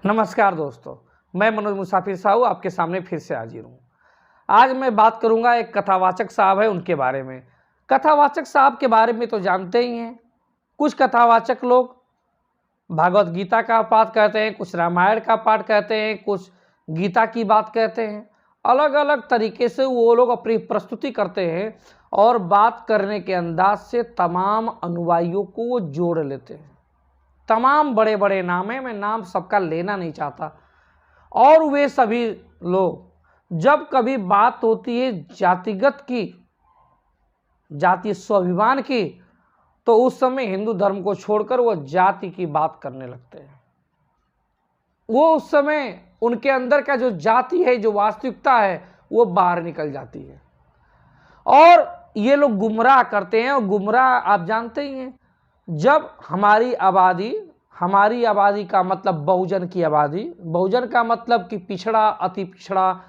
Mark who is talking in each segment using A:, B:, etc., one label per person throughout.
A: नमस्कार दोस्तों, मैं मनोज मुसाफिर साहू आपके सामने फिर से हाजिर हूँ। आज मैं बात करूँगा एक कथावाचक साहब है उनके बारे में। कथावाचक साहब के बारे में तो जानते ही हैं। कुछ कथावाचक लोग भागवत गीता का पाठ कहते हैं, कुछ रामायण का पाठ कहते हैं, कुछ गीता की बात कहते हैं। अलग अलग तरीके से वो लोग अपनी प्रस्तुति करते हैं और बात करने के अंदाज से तमाम अनुयायियों को वो जोड़ लेते हैं। तमाम बड़े बड़े नाम हैं, मैं नाम सबका लेना नहीं चाहता। और वे सभी लोग जब कभी बात होती है जातिगत की, जातीय स्वाभिमान की, तो उस समय हिंदू धर्म को छोड़कर वो जाति की बात करने लगते हैं। वो उस समय उनके अंदर का जो जाति है, जो वास्तविकता है, वो बाहर निकल जाती है और ये लोग गुमराह करते हैं। और गुमराह आप जानते ही हैं, जब हमारी आबादी का मतलब बहुजन की आबादी, बहुजन का मतलब कि पिछड़ा, अति पिछड़ा,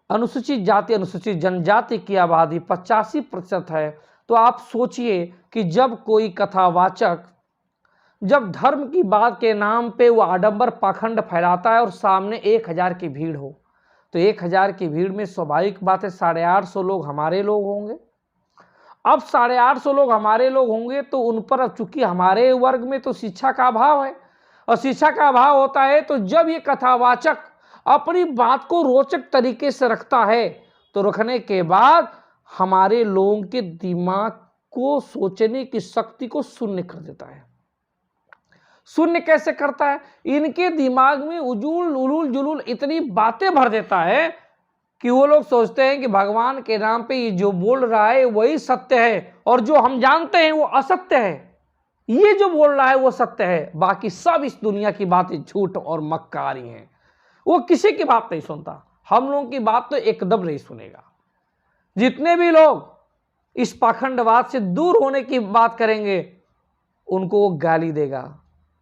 A: अनुसूचित जाति, अनुसूचित जनजाति की आबादी 85% है। तो आप सोचिए कि जब कोई कथावाचक जब धर्म की बात के नाम पे वो आडंबर पाखंड फैलाता है और सामने 1000 की भीड़ हो, तो 1000 की भीड़ में स्वाभाविक बात है 850 लोग हमारे लोग होंगे। अब 850 लोग हमारे लोग होंगे तो उन पर, अब चूंकि हमारे वर्ग में तो शिक्षा का अभाव है और शिक्षा का अभाव होता है, तो जब ये कथावाचक अपनी बात को रोचक तरीके से रखता है तो रखने के बाद हमारे लोगों के दिमाग को, सोचने की शक्ति को शून्य कर देता है। शून्य कैसे करता है? इनके दिमाग में उलूल जुलूल इतनी बातें भर देता है कि वो लोग सोचते हैं कि भगवान के नाम पे ये जो बोल रहा है वही सत्य है और जो हम जानते हैं वो असत्य है। ये जो बोल रहा है वो सत्य है, बाकी सब इस दुनिया की बातें झूठ और मक्कारी हैं। वो किसी की बात नहीं सुनता, हम लोगों की बात तो एकदम नहीं सुनेगा। जितने भी लोग इस पाखंडवाद से दूर होने की बात करेंगे उनको वो गाली देगा,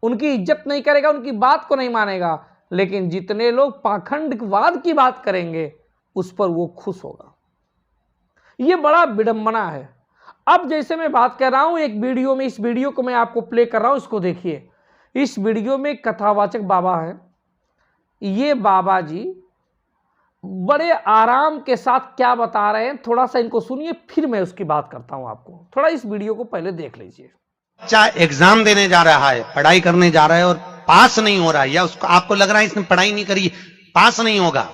A: उनकी इज्जत नहीं करेगा, उनकी बात को नहीं मानेगा। लेकिन जितने लोग पाखंडवाद की बात करेंगे उस पर वो खुश होगा। ये बड़ा विडंबना है। अब जैसे मैं बात कर रहा हूं एक वीडियो में, इस वीडियो को मैं आपको प्ले कर रहा हूं, इसको देखिए। इस वीडियो में कथावाचक बाबा है। ये बाबा जी बड़े आराम के साथ क्या बता रहे हैं, थोड़ा सा इनको सुनिए, फिर मैं उसकी बात करता हूं आपको। थोड़ा इस वीडियो को पहले देख लीजिए।
B: बच्चा एग्जाम देने जा रहा है, पढ़ाई करने जा रहा है और पास नहीं हो रहा है, या उसको आपको लग रहा है इसने पढ़ाई नहीं करी, पास नहीं होगा,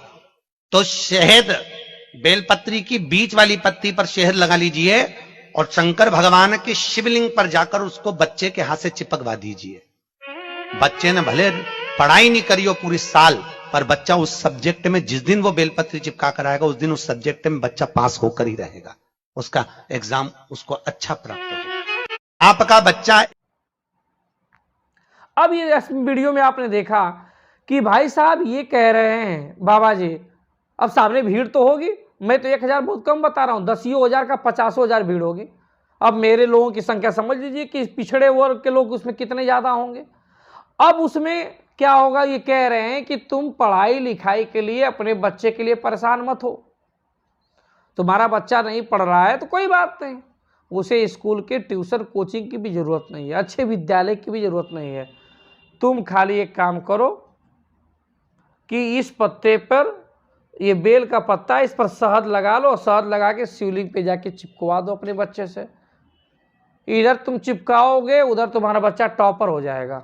B: तो शहद, बेलपत्री की बीच वाली पत्ती पर शहद लगा लीजिए और शंकर भगवान के शिवलिंग पर जाकर उसको बच्चे के हाथ से चिपकवा दीजिए। बच्चे ने भले पढ़ाई नहीं करी हो पूरी साल, पर बच्चा उस सब्जेक्ट में जिस दिन वो बेलपत्री चिपका कर आएगा उस दिन उस सब्जेक्ट में बच्चा पास होकर ही रहेगा, उसका एग्जाम उसको अच्छा प्राप्त होगा। आपका बच्चा।
A: अब ये वीडियो में आपने देखा कि भाई साहब ये कह रहे हैं बाबा जी, अब सामने भीड़ तो होगी, मैं तो 1000 बहुत कम बता रहा हूँ, 10,000 का 50,000 भीड़ होगी। अब मेरे लोगों की संख्या समझ लीजिए कि पिछड़े वर्ग के लोग उसमें कितने ज़्यादा होंगे। अब उसमें क्या होगा, ये कह रहे हैं कि तुम पढ़ाई लिखाई के लिए, अपने बच्चे के लिए परेशान मत हो। तुम्हारा बच्चा नहीं पढ़ रहा है तो कोई बात नहीं, उसे स्कूल के ट्यूशन कोचिंग की भी ज़रूरत नहीं है, अच्छे विद्यालय की भी ज़रूरत नहीं है। तुम खाली एक काम करो कि इस पत्ते पर, ये बेल का पत्ता है, इस पर शहद लगा लो, शहद लगा के शिवलिंग पे जाके चिपकवा दो अपने बच्चे से। इधर तुम चिपकाओगे, उधर तुम्हारा बच्चा टॉपर हो जाएगा।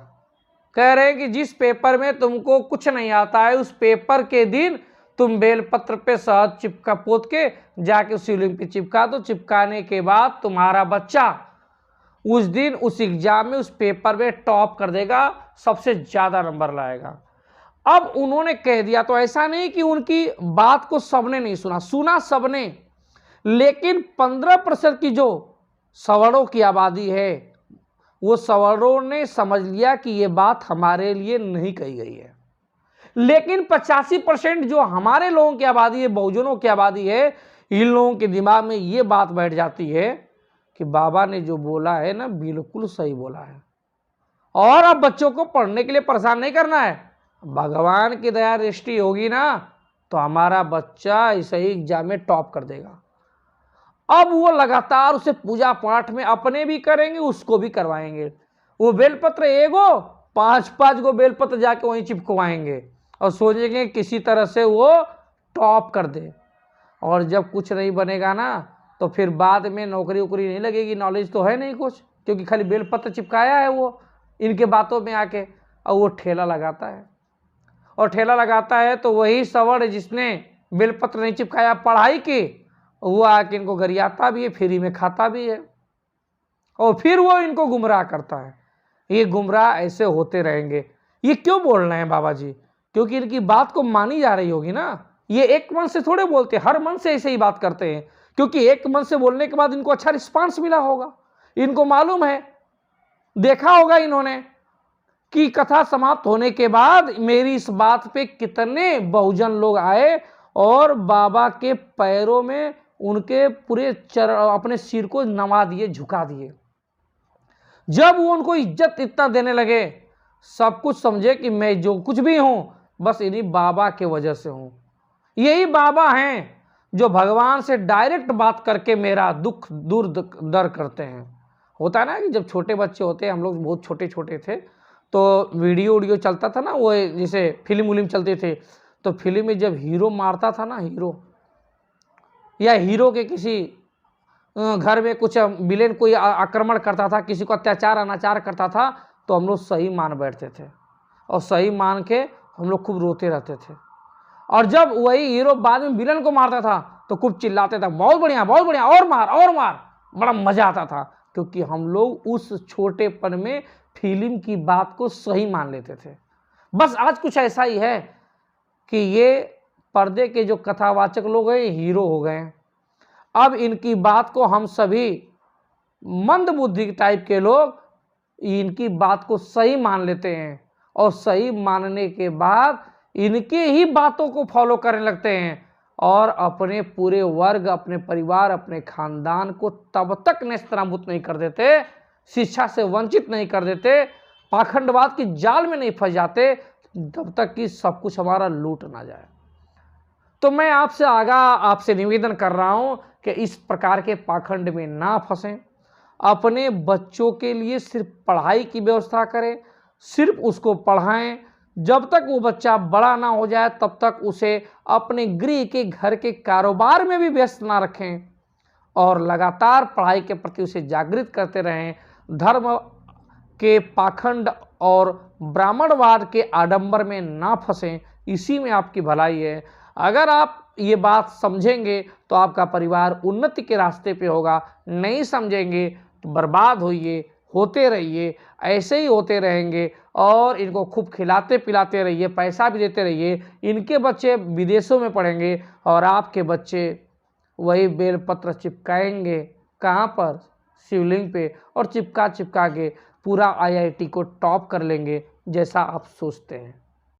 A: कह रहे हैं कि जिस पेपर में तुमको कुछ नहीं आता है, उस पेपर के दिन तुम बेलपत्र पे शहद चिपका पोत के जाके शिवलिंग पे चिपका दो। चिपकाने के बाद तुम्हारा बच्चा उस दिन उस एग्जाम में, उस पेपर में टॉप कर देगा, सबसे ज़्यादा नंबर लाएगा। अब उन्होंने कह दिया, तो ऐसा नहीं कि उनकी बात को सबने नहीं सुना, सुना सबने, लेकिन 15% की जो सवर्णों की आबादी है वो सवर्णों ने समझ लिया कि ये बात हमारे लिए नहीं कही गई है। लेकिन 85% जो हमारे लोगों की आबादी है, बहुजनों की आबादी है, इन लोगों के दिमाग में ये बात बैठ जाती है कि बाबा ने जो बोला है ना, बिल्कुल सही बोला है। और अब बच्चों को पढ़ने के लिए परेशान नहीं करना है, भगवान की दया दृष्टि होगी ना तो हमारा बच्चा ऐसे ही एग्जाम में टॉप कर देगा। अब वो लगातार उसे पूजा पाठ में अपने भी करेंगे, उसको भी करवाएंगे। वो बेलपत्र एगो 5-5 को बेलपत्र जाके वहीं चिपकवाएंगे और सोचेंगे किसी तरह से वो टॉप कर दे। और जब कुछ नहीं बनेगा ना तो फिर बाद में नौकरी वोकरी नहीं लगेगी, नॉलेज तो है नहीं कुछ, क्योंकि खाली बेलपत्र चिपकाया है वो इनके बातों में आके। और वो ठेला लगाता है, और ठेला लगाता है तो वही सवर्ण जिसने बेलपत्र नहीं चिपकाया पढ़ाई की, वो आके इनको गरियाता भी है, फ्री में खाता भी है, और फिर वो इनको गुमराह करता है। ये गुमराह ऐसे होते रहेंगे। ये क्यों बोल रहे हैं बाबा जी? क्योंकि इनकी बात को मानी जा रही होगी ना। ये एक मन से थोड़े बोलते, हर मन से ऐसे ही बात करते हैं, क्योंकि एक मन से बोलने के बाद इनको अच्छा रिस्पांस मिला होगा। इनको मालूम है, देखा होगा इन्होंने कि कथा समाप्त होने के बाद मेरी इस बात पे कितने बहुजन लोग आए और बाबा के पैरों में उनके पूरे अपने सिर को नवा दिए, झुका दिए। जब वो उनको इज्जत इतना देने लगे, सब कुछ समझे कि मैं जो कुछ भी हूं बस इन्हीं बाबा के वजह से हूं। यही बाबा हैं जो भगवान से डायरेक्ट बात करके मेरा दुख दूर दर करते हैं। होता है ना कि जब छोटे बच्चे होते हैं, हम लोग बहुत छोटे छोटे थे तो वीडियो चलता था ना, वो जैसे फिल्म विल्म चलते थे, तो फिल्म में जब हीरो मारता था ना, हीरो या हीरो के किसी घर में कुछ विलेन कोई आक्रमण करता था, किसी को अत्याचार अनाचार करता था, तो हम लोग सही मान बैठते थे और सही मान के हम लोग खूब रोते रहते थे। और जब वही हीरो बाद में विलन को मारता था तो खूब चिल्लाते थे, बहुत बढ़िया बहुत बढ़िया, और मार, बड़ा मजा आता था, क्योंकि हम लोग उस छोटेपन में फिल्म की बात को सही मान लेते थे। बस आज कुछ ऐसा ही है कि ये पर्दे के जो कथावाचक लोग हैं हीरो हो गए। अब इनकी बात को हम सभी मंद बुद्धि टाइप के लोग इनकी बात को सही मान लेते हैं, और सही मानने के बाद इनके ही बातों को फॉलो करने लगते हैं, और अपने पूरे वर्ग, अपने परिवार, अपने खानदान को तब तक नेस्तनाबूद नहीं कर देते, शिक्षा से वंचित नहीं कर देते, पाखंडवाद की जाल में नहीं फंस जाते, तब तक कि सब कुछ हमारा लूट ना जाए। तो मैं आपसे निवेदन कर रहा हूं कि इस प्रकार के पाखंड में ना फंसें। अपने बच्चों के लिए सिर्फ पढ़ाई की व्यवस्था करें, सिर्फ उसको पढ़ाएं। जब तक वो बच्चा बड़ा ना हो जाए तब तक उसे अपने गृह के घर के कारोबार में भी व्यस्त ना रखें, और लगातार पढ़ाई के प्रति उसे जागृत करते रहें। धर्म के पाखंड और ब्राह्मणवाद के आडंबर में ना फंसें, इसी में आपकी भलाई है। अगर आप ये बात समझेंगे तो आपका परिवार उन्नति के रास्ते पे होगा, नहीं समझेंगे तो बर्बाद होते रहिए, ऐसे ही होते रहेंगे। और इनको खूब खिलाते पिलाते रहिए, पैसा भी देते रहिए। इनके बच्चे विदेशों में पढ़ेंगे और आपके बच्चे वही बेलपत्र चिपकाएंगे, कहाँ पर? शिवलिंग पे, और चिपका के पूरा IIT को टॉप कर लेंगे, जैसा आप सोचते हैं।